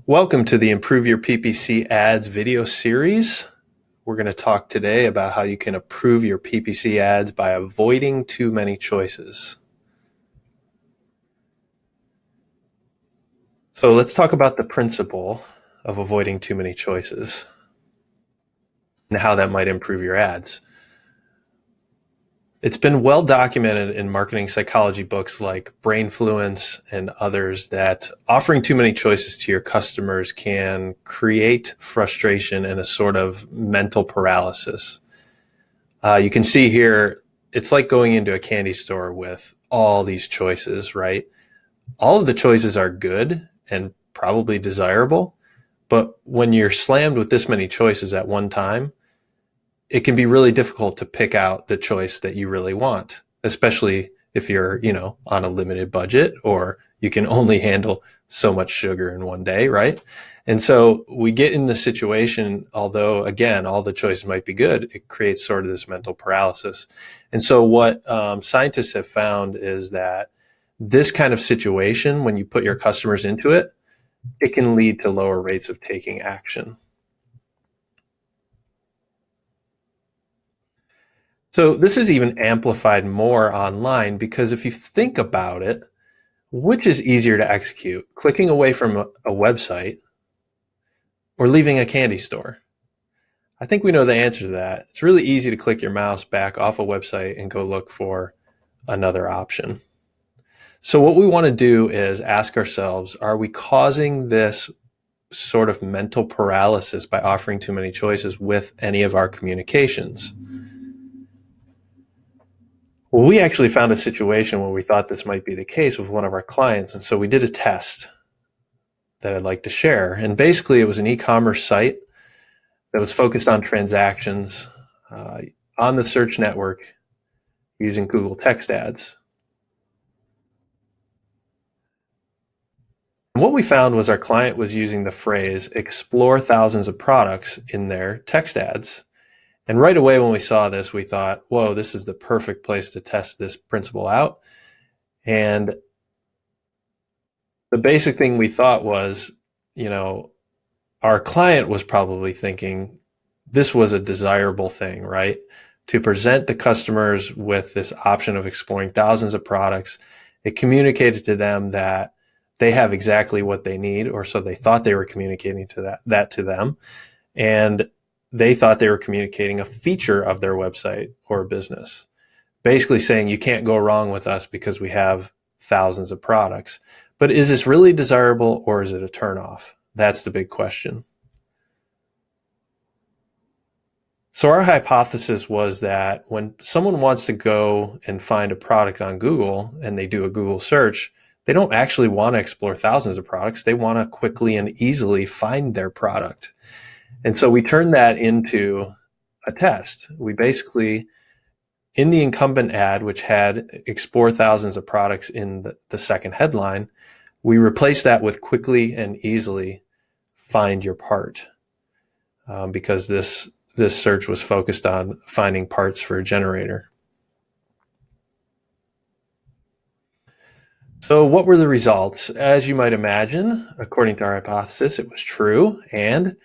Welcome to the Improve Your PPC Ads video series. We're going to talk today about how you can improve your PPC ads by avoiding too many choices. So let's talk about the principle of avoiding too many choices and how that might improve your ads. It's been well documented in marketing psychology books like Brainfluence and others that offering too many choices to your customers can create frustration and a sort of mental paralysis. You can see here, it's like going into a candy store with all these choices, right? All of the choices are good and probably desirable, but when you're slammed with this many choices at one time, it can be really difficult to pick out the choice that you really want, especially if you're, on a limited budget or you can only handle so much sugar in one day, right? And so we get in the situation, although again, all the choices might be good, it creates sort of this mental paralysis. And so what scientists have found is that this kind of situation, when you put your customers into it, it can lead to lower rates of taking action. So this is even amplified more online because if you think about it, which is easier to execute, clicking away from a website or leaving a candy store? I think we know the answer to that. It's really easy to click your mouse back off a website and go look for another option. So what we want to do is ask ourselves, are we causing this sort of mental paralysis by offering too many choices with any of our communications? Well, we actually found a situation where we thought this might be the case with one of our clients. And so we did a test that I'd like to share. And basically, it was an e-commerce site that was focused on transactions on the search network using Google text ads. And what we found was our client was using the phrase explore thousands of products in their text ads. And right away when we saw this, we thought, whoa, this is the perfect place to test this principle out. And the basic thing we thought was, our client was probably thinking this was a desirable thing, right? To present the customers with this option of exploring thousands of products, it communicated to them that they have exactly what they need, or so they thought they were communicating to that to them. And they thought they were communicating a feature of their website or business, basically saying you can't go wrong with us because we have thousands of products. But is this really desirable or is it a turnoff? That's the big question. So our hypothesis was that when someone wants to go and find a product on Google and they do a Google search, they don't actually want to explore thousands of products. They want to quickly and easily find their product. And so we turned that into a test. We basically, in the incumbent ad, which had explore thousands of products in the second headline, we replaced that with quickly and easily find your part, because this search was focused on finding parts for a generator. So what were the results? As you might imagine, according to our hypothesis, it was true, and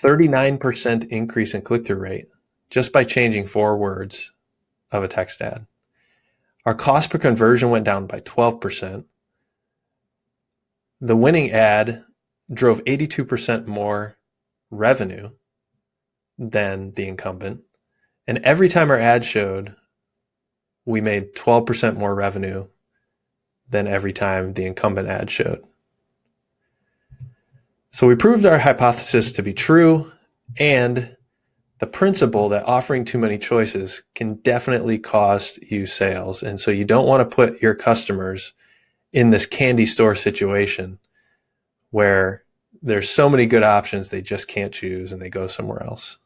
39% increase in click-through rate just by changing 4 words of a text ad. Our cost per conversion went down by 12%. The winning ad drove 82% more revenue than the incumbent. And every time our ad showed, we made 12% more revenue than every time the incumbent ad showed. So we proved our hypothesis to be true, and the principle that offering too many choices can definitely cost you sales. And so you don't want to put your customers in this candy store situation where there's so many good options they just can't choose and they go somewhere else.